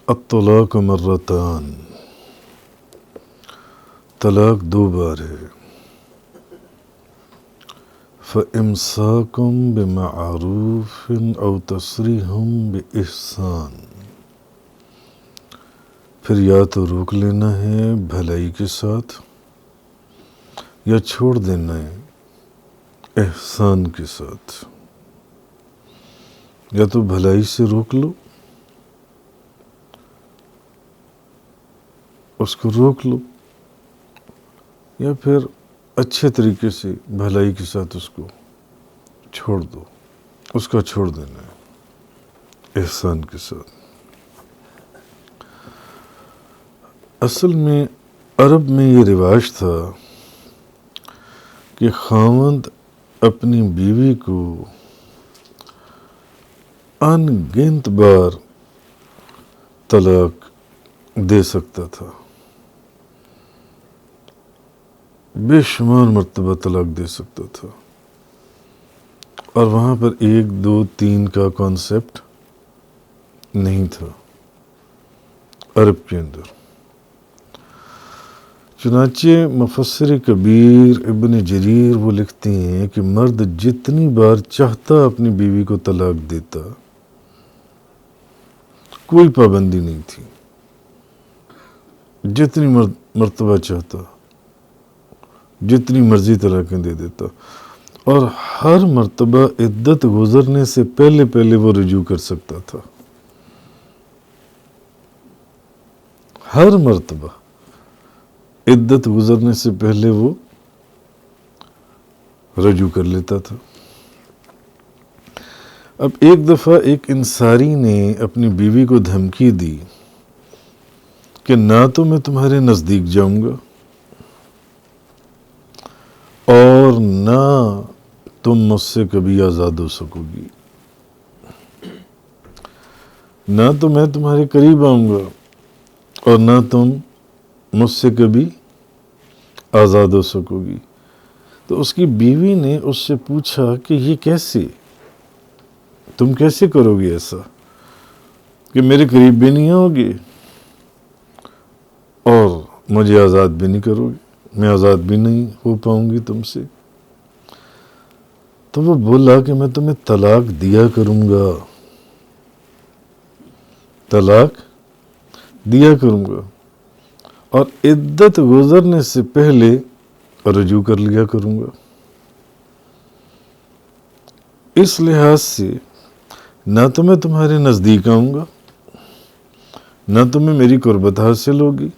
الطلاق مرتان، طلاق دو بار ہے۔ فَإِمْسَاكٌ بِمَعْرُوفٍ أَوْ تَسْرِيحٌ بِإِحْسَانٍ، پھر یا تو روک لینا ہے بھلائی کے ساتھ یا چھوڑ دینا ہے احسان کے ساتھ۔ یا تو بھلائی سے روک لو، اس کو روک لو، یا پھر اچھے طریقے سے بھلائی کے ساتھ اس کو چھوڑ دو، اس کا چھوڑ دینا ہے احسان کے ساتھ۔ اصل میں عرب میں یہ رواج تھا کہ خاوند اپنی بیوی کو ان گنت بار طلاق دے سکتا تھا، بے شمار مرتبہ طلاق دے سکتا تھا، اور وہاں پر 1 2 3 کا کانسیپٹ نہیں تھا عرب کے اندر۔ چنانچہ مفسر کبیر ابن جریر وہ لکھتے ہیں کہ مرد جتنی بار چاہتا اپنی بیوی کو طلاق دیتا، کوئی پابندی نہیں تھی، جتنی مرتبہ چاہتا جتنی مرضی طلاقیں دے دیتا، اور ہر مرتبہ عدت گزرنے سے پہلے وہ رجوع کر سکتا تھا۔ ہر مرتبہ عدت گزرنے سے پہلے وہ رجوع کر لیتا تھا۔ اب ایک دفعہ ایک انصاری نے اپنی بیوی کو دھمکی دی کہ نہ تو میں تمہارے نزدیک جاؤں گا اور نہ تم مجھ سے کبھی آزاد ہو سکو گی، نہ تو میں تمہارے قریب آؤں گا اور نہ تم مجھ سے کبھی آزاد ہو سکو گی۔ تو اس کی بیوی نے اس سے پوچھا کہ یہ کیسے، تم کیسے کرو گے ایسا کہ میرے قریب بھی نہیں آؤ گے اور مجھے آزاد بھی نہیں کرو گے، میں آزاد بھی نہیں ہو پاؤں گی تم سے؟ تو وہ بولا کہ میں تمہیں طلاق دیا کروں گا، طلاق دیا کروں گا، اور عدت گزرنے سے پہلے رجوع کر لیا کروں گا۔ اس لحاظ سے نہ تو میں تمہارے نزدیک آؤں گا، نہ تمہیں میری قربت حاصل ہوگی،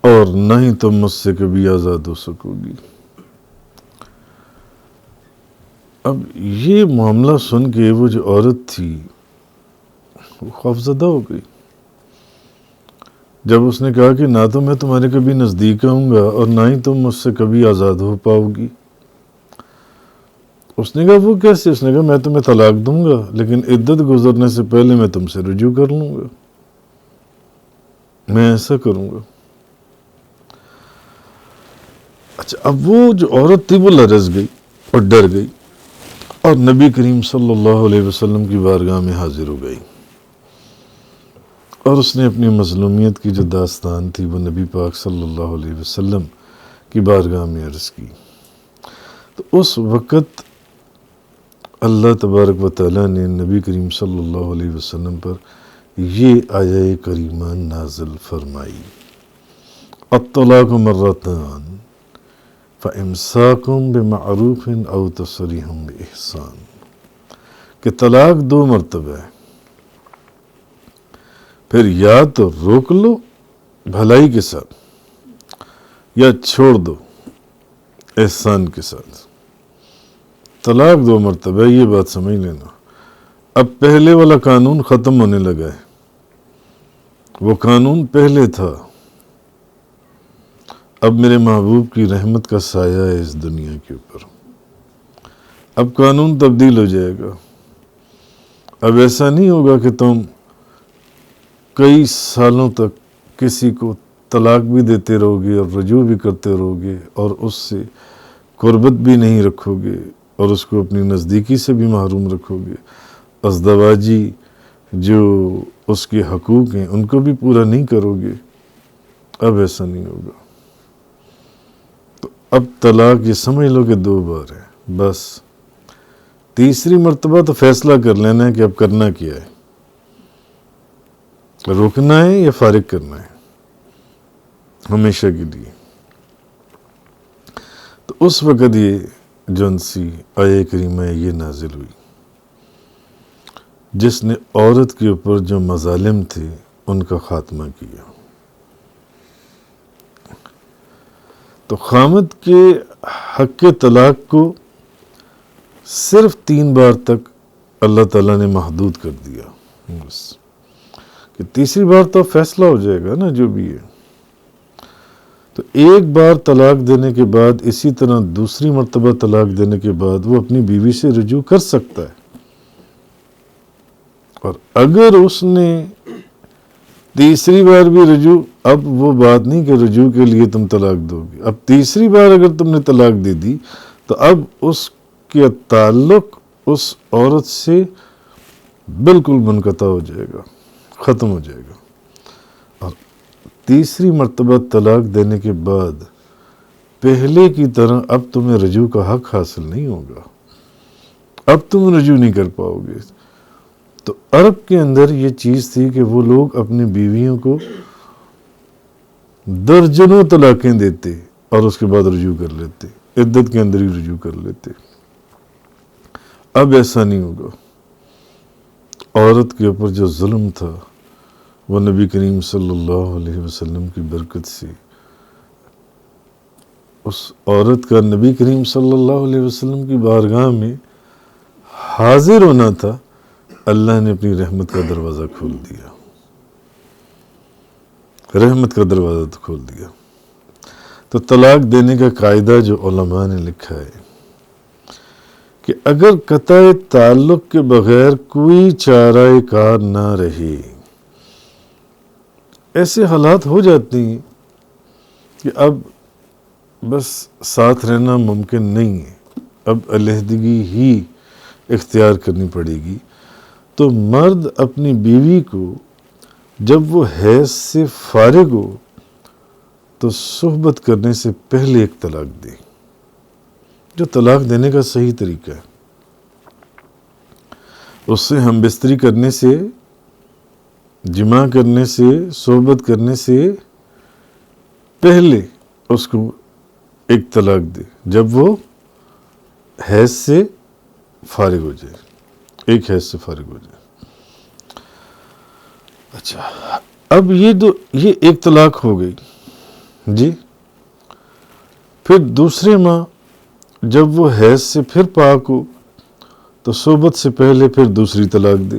اور نہ ہی تم مجھ سے کبھی آزاد ہو سکو گی۔ اب یہ معاملہ سن کے وہ جو عورت تھی وہ خوفزدہ ہو گئی۔ جب اس نے کہا کہ نہ تو میں تمہارے کبھی نزدیک آؤں گا اور نہ ہی تم مجھ سے کبھی آزاد ہو پاؤ گی، اس نے کہا وہ کیسے؟ اس نے کہا میں تمہیں طلاق دوں گا لیکن عدت گزرنے سے پہلے میں تم سے رجوع کر لوں گا، میں ایسا کروں گا۔ اچھا، اب وہ جو عورت تھی وہ لرز گئی اور ڈر گئی اور نبی کریم صلی اللہ علیہ وسلم کی بارگاہ میں حاضر ہو گئی، اور اس نے اپنی مظلومیت کی جو داستان تھی وہ نبی پاک صلی اللہ علیہ وسلم کی بارگاہ میں عرض کی۔ تو اس وقت اللہ تبارک و تعالیٰ نے نبی کریم صلی اللہ علیہ وسلم پر یہ آیہ کریمہ نازل فرمائی، الطلاق مرتان فَإِمْسَاكٌ بِمَعْرُوفٍ أَوْ تَسْرِيحٌ بِإِحْسَانٍ، کہ طلاق 2 مرتبہ ہے، پھر یا تو روک لو بھلائی کے ساتھ یا چھوڑ دو احسان کے ساتھ۔ طلاق 2 مرتبہ، یہ بات سمجھ لینا۔ اب پہلے والا قانون ختم ہونے لگا ہے، وہ قانون پہلے تھا، اب میرے محبوب کی رحمت کا سایہ ہے اس دنیا کے اوپر، اب قانون تبدیل ہو جائے گا۔ اب ایسا نہیں ہوگا کہ تم کئی سالوں تک کسی کو طلاق بھی دیتے رہو گے اور رجوع بھی کرتے رہو گے اور اس سے قربت بھی نہیں رکھو گے اور اس کو اپنی نزدیکی سے بھی محروم رکھو گے۔ ازدواجی جو اس کے حقوق ہیں ان کو بھی پورا نہیں کرو گے، اب ایسا نہیں ہوگا۔ تو اب طلاق یہ سمجھ لو کہ 2 بار ہے، بس تیسری مرتبہ تو فیصلہ کر لینا ہے کہ اب کرنا کیا ہے، روکنا ہے یا فارغ کرنا ہے ہمیشہ کے لیے۔ تو اس وقت یہ جونسی آیہ کریمہ یہ نازل ہوئی جس نے عورت کے اوپر جو مظالم تھے ان کا خاتمہ کیا۔ تو خامد کے حق طلاق کو صرف 3 بار تک اللہ تعالیٰ نے محدود کر دیا، بس کہ تیسری بار تو فیصلہ ہو جائے گا نا جو بھی ہے۔ تو ایک بار طلاق دینے کے بعد اسی طرح دوسری مرتبہ طلاق دینے کے بعد وہ اپنی بیوی سے رجوع کر سکتا ہے، اور اگر اس نے تیسری بار بھی رجوع، اب وہ بات نہیں کہ رجوع کے لیے تم طلاق دو گے، اب تیسری بار اگر تم نے طلاق دے دی تو اب اس کے تعلق اس عورت سے بالکل منقطع ہو جائے گا، ختم ہو جائے گا۔ اور تیسری مرتبہ طلاق دینے کے بعد پہلے کی طرح اب تمہیں رجوع کا حق حاصل نہیں ہوگا، اب تم رجوع نہیں کر پاؤ گے۔ تو عرب کے اندر یہ چیز تھی کہ وہ لوگ اپنی بیویوں کو درجنوں طلاقیں دیتے اور اس کے بعد رجوع کر لیتے، عدت کے اندر ہی رجوع کر لیتے۔ اب ایسا نہیں ہوگا۔ عورت کے اوپر جو ظلم تھا وہ نبی کریم صلی اللہ علیہ وسلم کی برکت سے اس عورت کا نبی کریم صلی اللہ علیہ وسلم کی بارگاہ میں حاضر ہونا تھا، اللہ نے اپنی رحمت کا دروازہ کھول دیا، رحمت کا دروازہ کھول دیا۔ تو طلاق دینے کا قاعدہ جو علماء نے لکھا ہے کہ اگر قطع تعلق کے بغیر کوئی چارہ کار نہ رہے، ایسے حالات ہو جاتے ہیں کہ اب بس ساتھ رہنا ممکن نہیں ہے، اب علیحدگی ہی اختیار کرنی پڑے گی، تو مرد اپنی بیوی کو جب وہ حیض سے فارغ ہو تو صحبت کرنے سے پہلے ایک طلاق دے، جو طلاق دینے کا صحیح طریقہ ہے۔ اس سے ہم بستری کرنے سے، جماع کرنے سے، صحبت کرنے سے پہلے اس کو ایک طلاق دے جب وہ حیض سے فارغ ہو جائے، ایک حیض سے فارغ ہو جائے۔ اچھا، اب یہ ایک طلاق ہو گئی جی، پھر دوسرے ماہ جب وہ حیض سے پھر پاک ہو تو صحبت سے پہلے پھر دوسری طلاق دے۔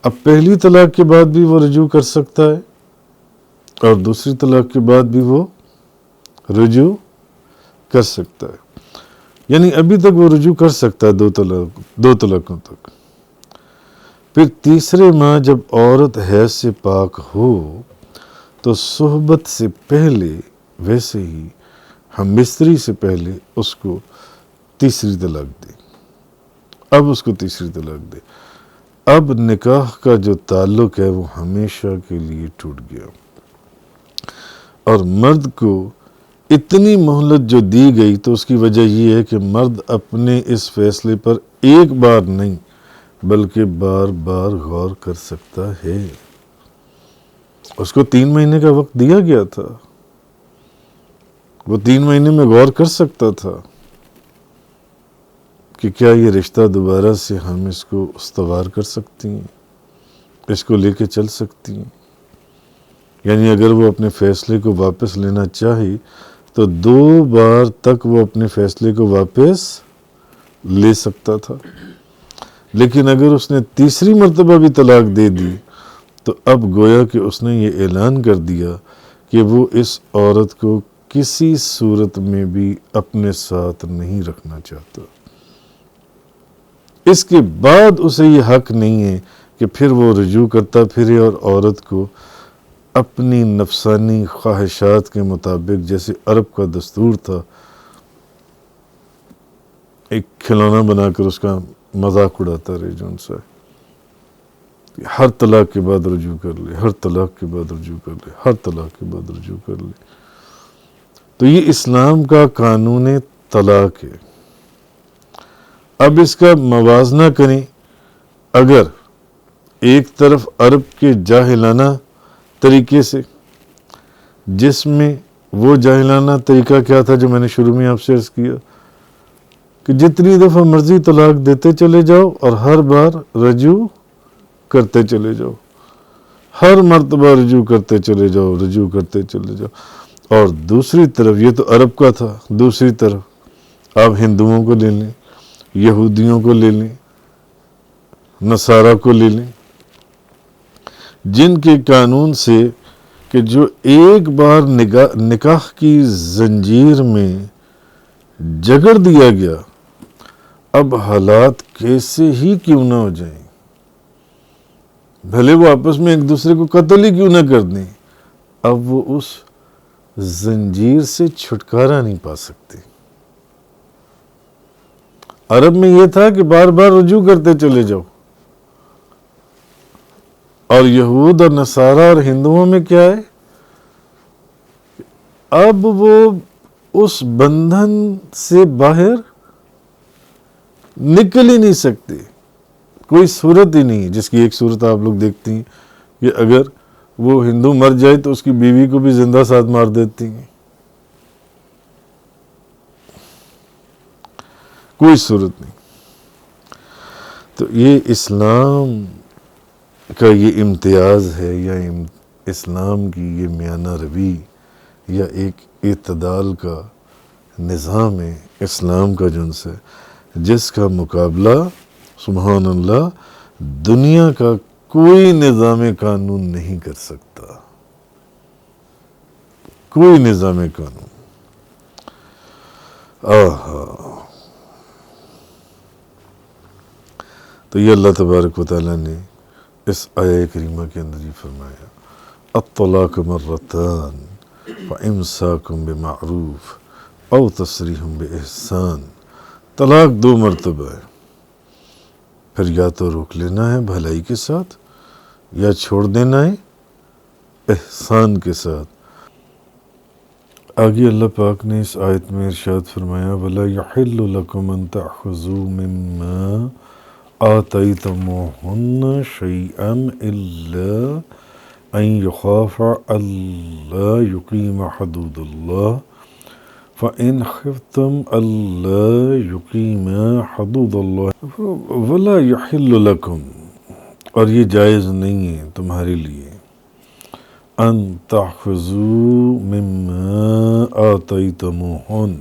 اب پہلی طلاق کے بعد بھی وہ رجوع کر سکتا ہے اور دوسری طلاق کے بعد بھی وہ رجوع کر سکتا ہے، یعنی ابھی تک وہ رجوع کر سکتا ہے 2 طلاقوں تک۔ پھر تیسرے ماہ جب عورت حیض سے پاک ہو تو صحبت سے پہلے ویسے ہی ہم بستری سے پہلے اس کو تیسری طلاق دے، اب اس کو تیسری طلاق دے۔ اب نکاح کا جو تعلق ہے وہ ہمیشہ کے لیے ٹوٹ گیا، اور مرد کو اتنی مہلت جو دی گئی تو اس کی وجہ یہ ہے کہ مرد اپنے اس فیصلے پر ایک بار نہیں بلکہ بار بار غور کر سکتا ہے۔ اس کو 3 مہینے کا وقت دیا گیا تھا، وہ 3 مہینے میں غور کر سکتا تھا کہ کیا یہ رشتہ دوبارہ سے ہم اس کو استوار کر سکتی ہیں، اس کو لے کے چل سکتی ہیں۔ یعنی اگر وہ اپنے فیصلے کو واپس لینا چاہے تو 2 بار تک وہ اپنے فیصلے کو واپس لے سکتا تھا، لیکن اگر اس نے تیسری مرتبہ بھی طلاق دے دی تو اب گویا کہ اس نے یہ اعلان کر دیا کہ وہ اس عورت کو کسی صورت میں بھی اپنے ساتھ نہیں رکھنا چاہتا۔ اس کے بعد اسے یہ حق نہیں ہے کہ پھر وہ رجوع کرتا پھرے اور عورت کو اپنی نفسانی خواہشات کے مطابق، جیسے عرب کا دستور تھا، ایک کھلونا بنا کر اس کا مذاق اڑاتا رہے جو ان سے ہر طلاق کے بعد رجوع کر لے، ہر طلاق کے بعد رجوع کر لے، ہر طلاق کے بعد رجوع کر لے. تو یہ اسلام کا قانون طلاق ہے. اب اس کا موازنہ کریں، اگر ایک طرف عرب کے جاہلانہ طریقے سے، جس میں وہ جاہلانہ طریقہ کیا تھا جو میں نے شروع میں آپ سے عرض کیا کہ جتنی دفعہ مرضی طلاق دیتے چلے جاؤ اور ہر بار رجوع کرتے چلے جاؤ، ہر مرتبہ رجوع کرتے چلے جاؤ، رجوع کرتے چلے جاؤ. اور دوسری طرف یہ تو عرب کا تھا، دوسری طرف آپ ہندوؤں کو لے لیں، یہودیوں کو لے لیں، نصارہ کو لے لیں، جن کے قانون سے کہ جو ایک بار نکاح کی زنجیر میں جگڑ دیا گیا، اب حالات کیسے ہی کیوں نہ ہو جائیں، بھلے وہ آپس میں ایک دوسرے کو قتل ہی کیوں نہ کر دیں، اب وہ اس زنجیر سے چھٹکارا نہیں پا سکتے. عرب میں یہ تھا کہ بار بار رجوع کرتے چلے جاؤ، اور یہود اور نصارہ اور ہندوؤں میں کیا ہے، اب وہ اس بندھن سے باہر نکل ہی نہیں سکتے. کوئی صورت ہی نہیں، جس کی ایک صورت آپ لوگ دیکھتی ہیں کہ اگر وہ ہندو مر جائے تو اس کی بیوی کو بھی زندہ ساتھ مار دیتی ہیں. کوئی صورت نہیں. تو یہ اسلام کا یہ امتیاز ہے، یا اسلام کی یہ میانہ روی، یا ایک اعتدال کا نظام ہے اسلام کا جن سے، جس کا مقابلہ سبحان اللہ دنیا کا کوئی نظام قانون نہیں کر سکتا. کوئی نظام قانون. تو یہ اللہ تبارک و تعالیٰ نے اس آیہ کریمہ کے اندر یہ فرمایا الطلاق مرتان فامساکم بمعروف او تسریح باحسان. طلاق 2 مرتبہ ہے، پھر یا تو روک لینا ہے بھلائی کے ساتھ، یا چھوڑ دینا ہے احسان کے ساتھ. آگے اللہ پاک نے اس آیت میں ارشاد فرمایا وَلَا يَحِلُّ لَكُمْ أَن تَأْخُذُوا مِمَّا آتَيْتُمُوهُنَّ شَيْئًا إِلَّا أَن يَخَافَا أَلَّا يُقِيمَا حُدُودَ اللَّهِ فَإِنْ خِفْتُمْ أَلَّا يُقِيمَا حُدُودَ اللَّهِ وَلَا يَحِلُّ لَكُمْ، اور یہ جائز نہیں ہے تمہارے لیے ان تأخذوا مما آتیتموہن،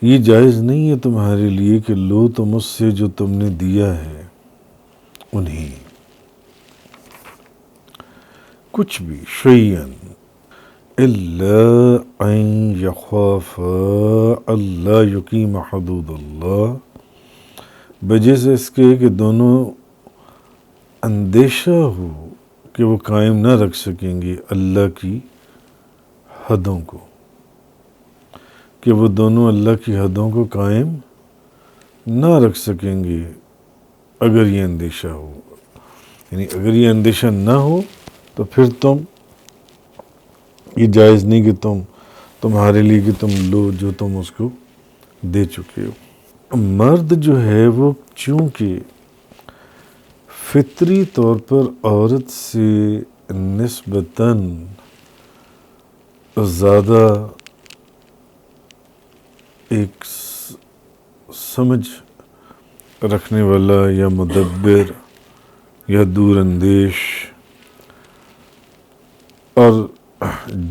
یہ جائز نہیں ہے تمہارے لیے کہ لو تم اس سے جو تم نے دیا ہے انہیں کچھ بھی، شیئن الا ان یخافا الا یقیم حدود اللہ، بجے سے اس کے کہ دونوں اندیشہ ہو کہ وہ قائم نہ رکھ سکیں گے اللہ کی حدوں کو، کہ وہ دونوں اللہ کی حدوں کو قائم نہ رکھ سکیں گے اگر یہ اندیشہ ہو. یعنی اگر یہ اندیشہ نہ ہو تو پھر یہ جائز نہیں کہ تمہارے لیے کہ تم لو جو تم اس کو دے چکے ہو. مرد جو ہے وہ چونکہ فطری طور پر عورت سے نسبتاً زیادہ ایک سمجھ رکھنے والا یا مدبر یا دور اندیش اور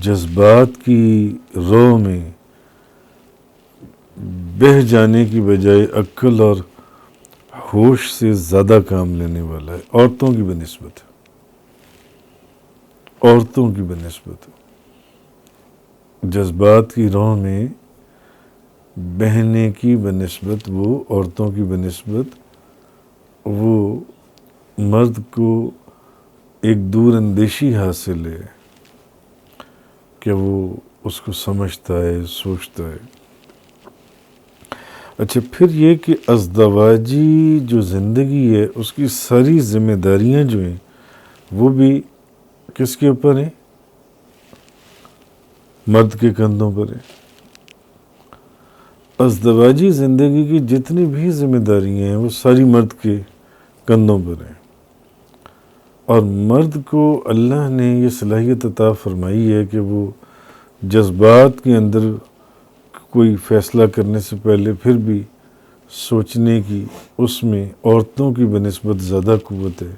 جذبات کی رو میں بہہ جانے کی بجائے عقل اور ہوش سے زیادہ کام لینے والا ہے، عورتوں کی بنسبت، عورتوں کی بنسبت جذبات کی راہ میں بہنے کی بنسبت، وہ عورتوں کی بنسبت وہ مرد کو ایک دور اندیشی حاصل ہے کہ وہ اس کو سمجھتا ہے، سوچتا ہے. اچھا، پھر یہ کہ ازدواجی جو زندگی ہے اس کی ساری ذمہ داریاں جو ہیں وہ بھی کس کے اوپر ہیں؟ مرد کے کندھوں پر ہیں۔ ازدواجی زندگی کی جتنی بھی ذمہ داریاں ہیں وہ ساری مرد کے کندھوں پر ہیں، اور مرد کو اللہ نے یہ صلاحیت عطا فرمائی ہے کہ وہ جذبات کے اندر کوئی فیصلہ کرنے سے پہلے پھر بھی سوچنے کی اس میں عورتوں کی بنسبت زیادہ قوت ہے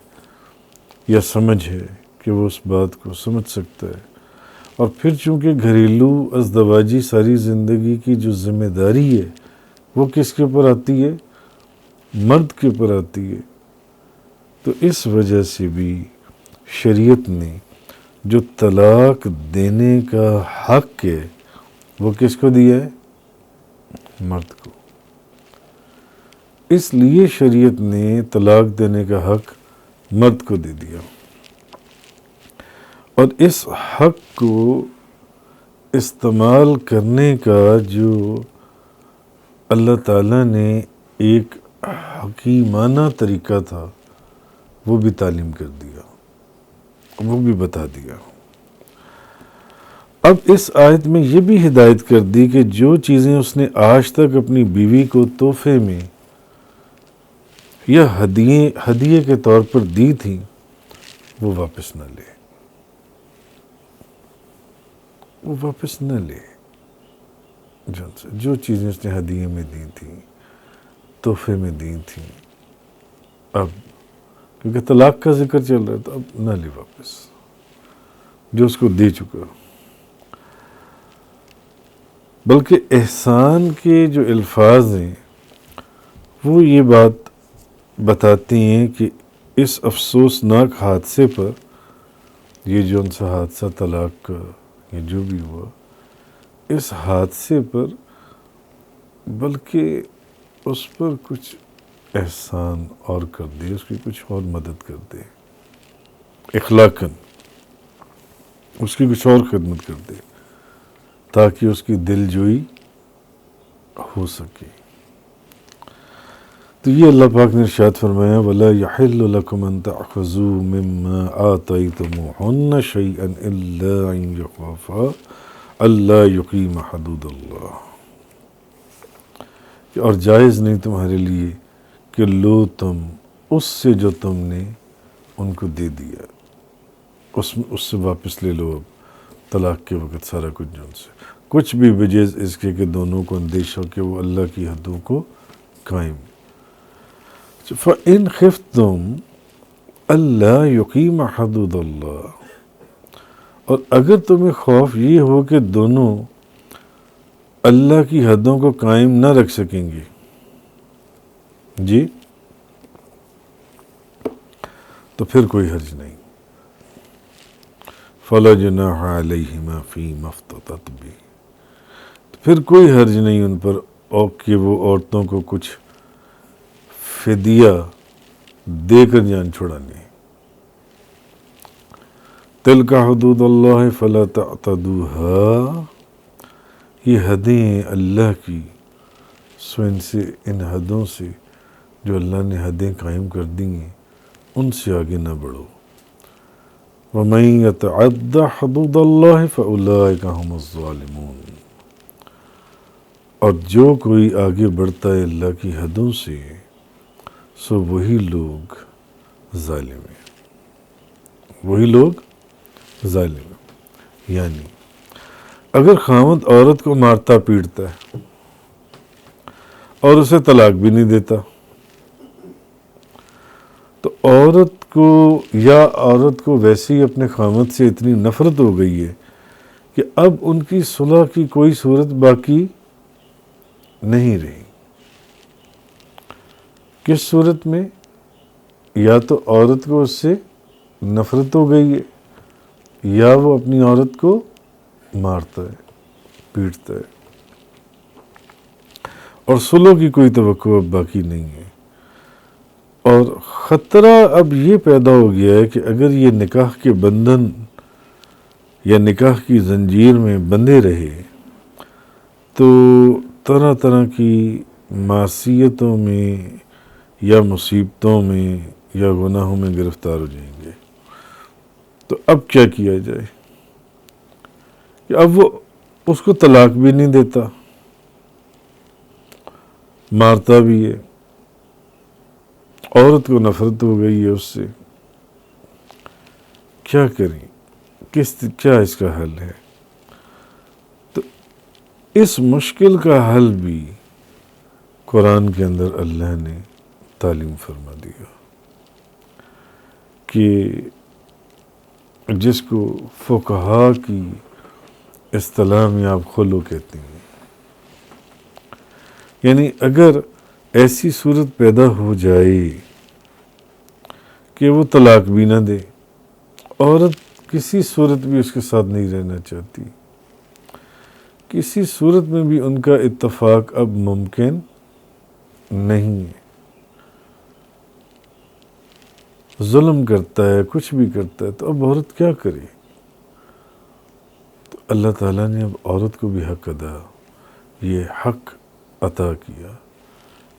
یا سمجھ ہے کہ وہ اس بات کو سمجھ سکتا ہے۔ اور پھر چونکہ گھریلو ازدواجی ساری زندگی کی جو ذمہ داری ہے وہ کس کے اوپر آتی ہے؟ مرد کے اوپر آتی ہے۔ تو اس وجہ سے بھی شریعت نے جو طلاق دینے کا حق ہے وہ کس کو دیا ہے؟ مرد کو۔ اس لیے شریعت نے طلاق دینے کا حق مرد کو دے دیا، اور اس حق کو استعمال کرنے کا جو اللہ تعالیٰ نے ایک حکیمانہ طریقہ تھا وہ بھی تعلیم کر دیا، وہ بھی بتا دیا۔ اب اس آیت میں یہ بھی ہدایت کر دی کہ جو چیزیں اس نے آج تک اپنی بیوی کو تحفے میں یا ہدیے کے طور پر دی تھیں وہ واپس نہ لے، وہ واپس نہ لے۔ جو چیزیں اس نے ہدیے میں دی تھیں، تحفے میں دی تھیں، اب کیونکہ طلاق کا ذکر چل رہا ہے تو اب نہ لے واپس جو اس کو دے چکا۔ بلکہ احسان کے جو الفاظ ہیں وہ یہ بات بتاتے ہیں کہ اس افسوسناک حادثے پر، یہ جو ان سا حادثہ طلاق کا یہ جو بھی ہوا، اس حادثے پر بلکہ اس پر کچھ احسان اور کر دے، اس کی کچھ اور مدد کر دے، اخلاقاً اس کی کچھ اور خدمت کر دے تاکہ اس کی دل جوئی ہو سکے۔ تو یہ اللہ پاک نے ارشاد فرمایا وَلَا يَحِلُّ لَكُمْ أَن تَأْخُذُوا مِمَّا آتَيْتُمُوهُنَّ شَيْئًا إِلَّا أَن يَخَافَا أَلَّا يُقِيمَ حُدُودَ اللَّهِ، اور جائز نہیں تمہارے لیے کہ لو تم اس سے جو تم نے ان کو دے دیا، اس سے واپس لے لو اب طلاق کے وقت سارا کچھ جو ان سے، کچھ بھی بجز اس کے کہ دونوں کو اندیشہ کہ وہ اللہ کی حدوں کو قائم۔ فَإِنْ خِفْتُمْ أَلَّا يُقِيمَ حُدُودَ اللَّهِ، اور اگر تمہیں خوف یہ ہو کہ دونوں اللہ کی حدوں کو قائم نہ رکھ سکیں گے، جی، تو پھر کوئی حرج نہیں۔ فَلَا جُنَاحَ عَلَيْهِمَا فِيمَا افْتَدَتْ بِهِ، تو پھر کوئی حرج نہیں ان پر اور کہ وہ عورتوں کو کچھ فدیہ دے کر جان چھڑانے۔ تِلْکَ حُدُودُ اللَّهِ فَلَا تَعْتَدُوهَا، یہ حدیں ہیں اللہ کی، سو ان سے، ان حدوں سے جو اللہ نے حدیں قائم کر دی ہیں ان سے آگے نہ بڑھو۔ وَمَن يَتَعَدَّ حُدُودَ اللَّهِ فَأُولَٰئِكَ هُمُ الظَّالِمُونَ، اور جو کوئی آگے بڑھتا ہے اللہ کی حدوں سے سو وہی لوگ ظالم ہیں، وہی لوگ ظالم ہیں۔ یعنی اگر خاوند عورت کو مارتا پیٹتا ہے اور اسے طلاق بھی نہیں دیتا تو عورت کو ویسے ہی اپنے خاوند سے اتنی نفرت ہو گئی ہے کہ اب ان کی صلح کی کوئی صورت باقی نہیں رہی۔ کس صورت میں؟ یا تو عورت کو اس سے نفرت ہو گئی ہے یا وہ اپنی عورت کو مارتا ہے، پیٹتا ہے، اور صلح کی کوئی توقع اب باقی نہیں ہے۔ اور خطرہ اب یہ پیدا ہو گیا ہے کہ اگر یہ نکاح کے بندھن یا نکاح کی زنجیر میں بندھے رہے تو طرح طرح کی معصیتوں میں یا مصیبتوں میں یا گناہوں میں گرفتار ہو جائیں گے، تو اب کیا کیا جائے کہ اب وہ اس کو طلاق بھی نہیں دیتا، مارتا بھی ہے، عورت کو نفرت ہو گئی ہے اس سے، کیا کریں، کیا اس کا حل ہے؟ تو اس مشکل کا حل بھی قرآن کے اندر اللہ نے تعلیم فرما دیا کہ جس کو فقہا کی اصطلاح میں آپ خلو کہتے ہیں، یعنی اگر ایسی صورت پیدا ہو جائے کہ وہ طلاق بھی نہ دے، عورت کسی صورت بھی اس کے ساتھ نہیں رہنا چاہتی، کسی صورت میں بھی ان کا اتفاق اب ممکن نہیں ہے، ظلم کرتا ہے، کچھ بھی کرتا ہے، تو اب عورت کیا کرے؟ تو اللہ تعالیٰ نے اب عورت کو بھی یہ حق عطا کیا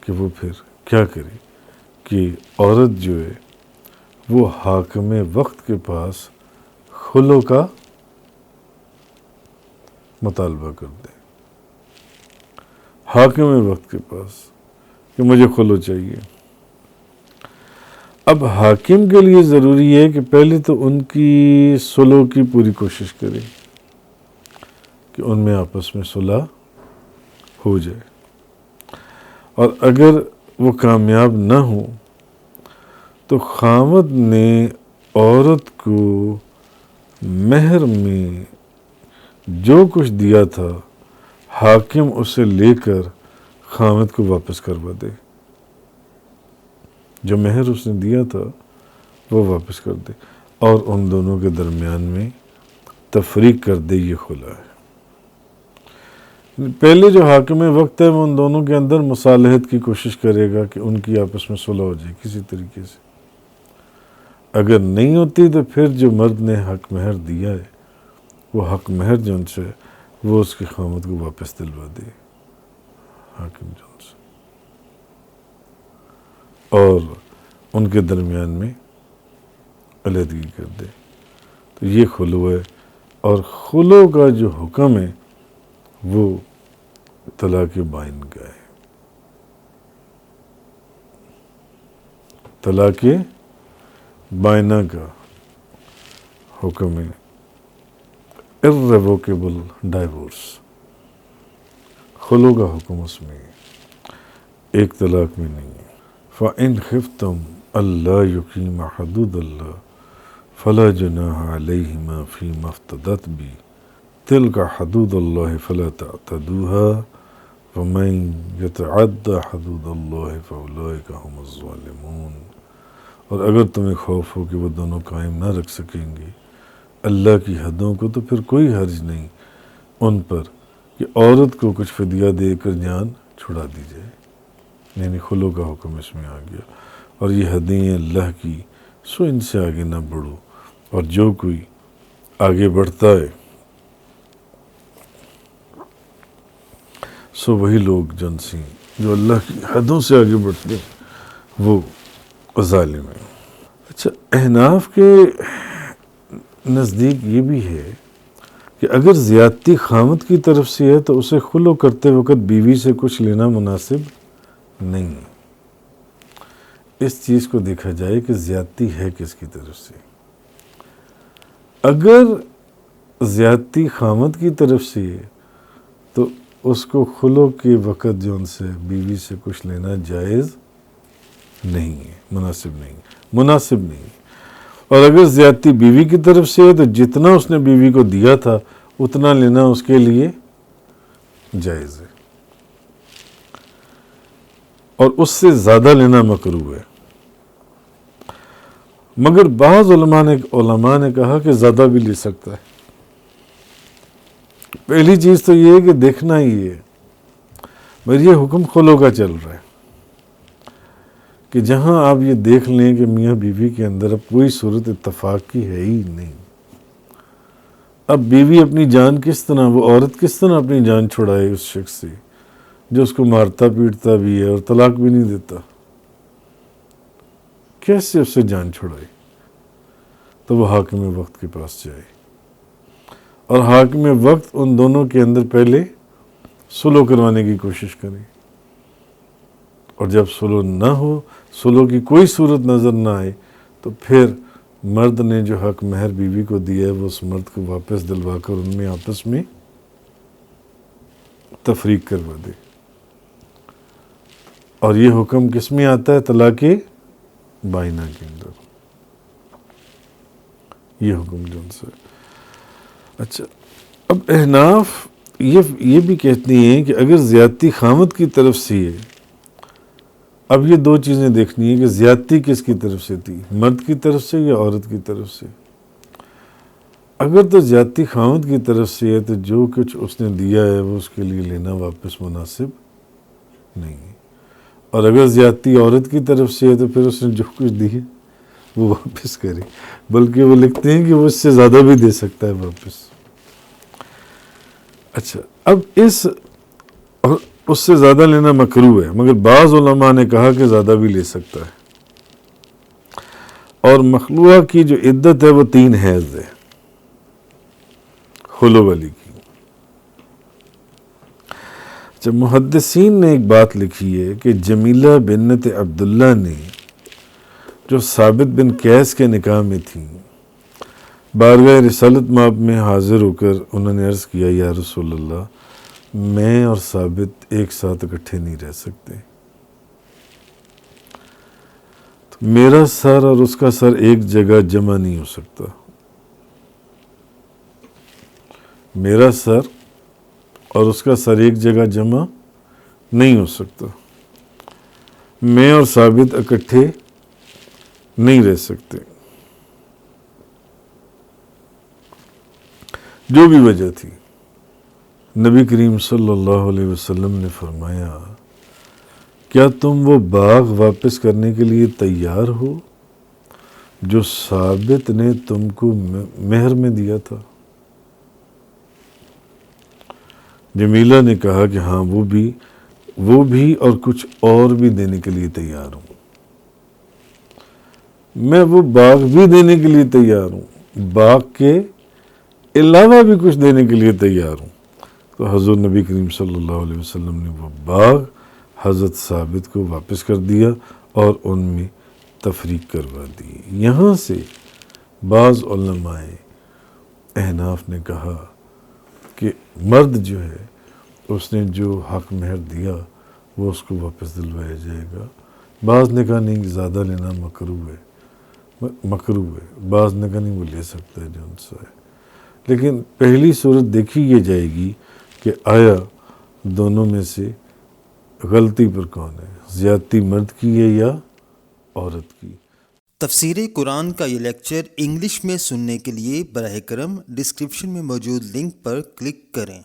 کہ وہ پھر کیا کرے کہ عورت جو ہے وہ حاکم وقت کے پاس خلو کا مطالبہ کر دے، حاکم وقت کے پاس کہ مجھے خلو چاہیے۔ اب حاکم کے لیے ضروری ہے کہ پہلے تو ان کی صلح کی پوری کوشش کرے کہ ان میں آپس میں صلح ہو جائے، اور اگر وہ کامیاب نہ ہو تو خاوند نے عورت کو مہر میں جو کچھ دیا تھا حاکم اسے لے کر خاوند کو واپس کروا دے، جو مہر اس نے دیا تھا وہ واپس کر دے، اور ان دونوں کے درمیان میں تفریق کر دے۔ یہ خلا ہے۔ پہلے جو حاکم وقت ہے وہ ان دونوں کے اندر مصالحت کی کوشش کرے گا کہ ان کی آپس میں صلح ہو جائے کسی طریقے سے، اگر نہیں ہوتی تو پھر جو مرد نے حق مہر دیا ہے وہ حق مہر جو ان سے وہ اس کے خاوند کو واپس دلوا دے حاکم جون سے، اور ان کے درمیان میں علیحدگی کر دے۔ تو یہ خلو ہے، اور خلو کا جو حکم ہے وہ طلاق بائن کا ہے۔ طلاق بائنہ کا حکم ہے، irrevocable ڈائیورس، خلو کا حکم اس میں ہے، ایک طلاق میں نہیں ہے۔ فَإِنْ خِفْتُمْ أَلَّا يُقِيمَ حُدُودَ اللَّهِ فَلَا جُنَاحَ عَلَيْهِمَا فِيمَا افْتَدَتْ بِهِ تِلْكَ حُدُودُ اللَّهِ فَلَا تَعْتَدُوهَا وَمَنْ يَتَعَدَّ حُدُودَ اللَّهِ فَأُولَئِكَ هُمُ الظَّالِمُونَ۔ اور اگر تمہیں خوف ہو کہ وہ دونوں قائم نہ رکھ سکیں گے اللہ کی حدوں کو، تو پھر کوئی حرج نہیں ان پر کہ عورت کو کچھ فدیہ دے کر جان چھڑا دی جائے، یعنی خلو کا حکم اس میں آ گیا۔ اور یہ حدیں اللہ کی، سو ان سے آگے نہ بڑھو، اور جو کوئی آگے بڑھتا ہے سو وہی لوگ جنسی جو اللہ کی حدوں سے آگے بڑھتے ہیں وہ ظالم ہیں۔ اچھا، احناف کے نزدیک یہ بھی ہے کہ اگر زیادتی خاوند کی طرف سے ہے تو اسے خلو کرتے وقت بیوی سے کچھ لینا مناسب نہیں ہے۔ اس چیز کو دیکھا جائے کہ زیادتی ہے کس کی طرف سے۔ اگر زیادتی خاوند کی طرف سے ہے تو اس کو خلو کے وقت جو ان سے بیوی سے کچھ لینا جائز نہیں ہے، مناسب نہیں ہے۔ اور اگر زیادتی بیوی کی طرف سے ہے تو جتنا اس نے بیوی کو دیا تھا اتنا لینا اس کے لیے جائز ہے، اور اس سے زیادہ لینا مکروہ ہے۔ مگر بعض علماء نے کہا کہ زیادہ بھی لے سکتا ہے۔ پہلی چیز تو یہ ہے کہ دیکھنا ہی ہے، مگر یہ حکم خلو کا چل رہا ہے کہ جہاں آپ یہ دیکھ لیں کہ میاں بیوی کے اندر اب کوئی صورت اتفاق کی ہے ہی نہیں، اب بیوی اپنی جان کس طرح، وہ عورت کس طرح اپنی جان چھڑائے اس شخص سے جو اس کو مارتا پیٹتا بھی ہے اور طلاق بھی نہیں دیتا، کیسے اس سے جان چھڑائے؟ تو وہ حاکم وقت کے پاس جائے، اور حاکم وقت ان دونوں کے اندر پہلے صلح کروانے کی کوشش کرے، اور جب صلح نہ ہو، صلح کی کوئی صورت نظر نہ آئے، تو پھر مرد نے جو حق مہر بیوی کو دیا ہے وہ اس مرد کو واپس دلوا کر ان میں آپس میں تفریق کروا دے۔ اور یہ حکم کس میں آتا ہے؟ طلاق بائنہ کے اندر یہ حکم جو ان سے۔ اچھا، اب احناف یہ بھی کہتی ہیں کہ اگر زیادتی خامد کی طرف سے ہے، اب یہ دو چیزیں دیکھنی ہے کہ زیادتی کس کی طرف سے تھی، مرد کی طرف سے یا عورت کی طرف سے۔ اگر تو زیادتی خامد کی طرف سے ہے تو جو کچھ اس نے دیا ہے وہ اس کے لیے لینا واپس مناسب نہیں ہے، اور اگر زیادتی عورت کی طرف سے ہے تو پھر اس نے جو کچھ دی ہے وہ واپس کرے، بلکہ وہ لکھتے ہیں کہ وہ اس سے زیادہ بھی دے سکتا ہے واپس۔ اچھا، اب اس سے زیادہ لینا مکروہ ہے، مگر بعض علماء نے کہا کہ زیادہ بھی لے سکتا ہے، اور مخلوعہ کی جو عدت ہے وہ 3 حیض ہے خلو والی کی۔ جب محدثین نے ایک بات لکھی ہے کہ جمیلہ بنت عبداللہ نے جو ثابت بن قیس کے نکاح میں تھی، بارگاہ رسالت مآب میں حاضر ہو کر انہوں نے عرض کیا، یا رسول اللہ، میں اور ثابت ایک ساتھ اکٹھے نہیں رہ سکتے، تو میرا سر اور اس کا سر ایک جگہ جمع نہیں ہو سکتا، میرا سر اور اس کا سر ایک جگہ جمع نہیں ہو سکتا، میں اور ثابت اکٹھے نہیں رہ سکتے، جو بھی وجہ تھی۔ نبی کریم صلی اللہ علیہ وسلم نے فرمایا، کیا تم وہ باغ واپس کرنے کے لیے تیار ہو جو ثابت نے تم کو مہر میں دیا تھا؟ جمیلہ نے کہا کہ ہاں، وہ بھی اور کچھ اور بھی دینے کے لیے تیار ہوں، میں وہ باغ بھی دینے کے لیے تیار ہوں، باغ کے علاوہ بھی کچھ دینے کے لیے تیار ہوں۔ تو حضور نبی کریم صلی اللہ علیہ وسلم نے وہ باغ حضرت ثابت کو واپس کر دیا اور ان میں تفریق کروا دی۔ یہاں سے بعض علماء احناف نے کہا کہ مرد جو ہے اس نے جو حق مہر دیا وہ اس کو واپس دلوایا جائے گا۔ بعض نے کہا نہیں، زیادہ لینا مکروہ ہے، بعض نے کہا نہیں، وہ لے سکتا ہے جو ان سے ہے، لیکن پہلی صورت دیکھی یہ جائے گی کہ آیا دونوں میں سے غلطی پر کون ہے، زیادتی مرد کی ہے یا عورت کی۔ تفسیر قرآن کا یہ لیکچر انگلش میں سننے کے لیے براہ کرم ڈسکرپشن میں موجود لنک پر کلک کریں۔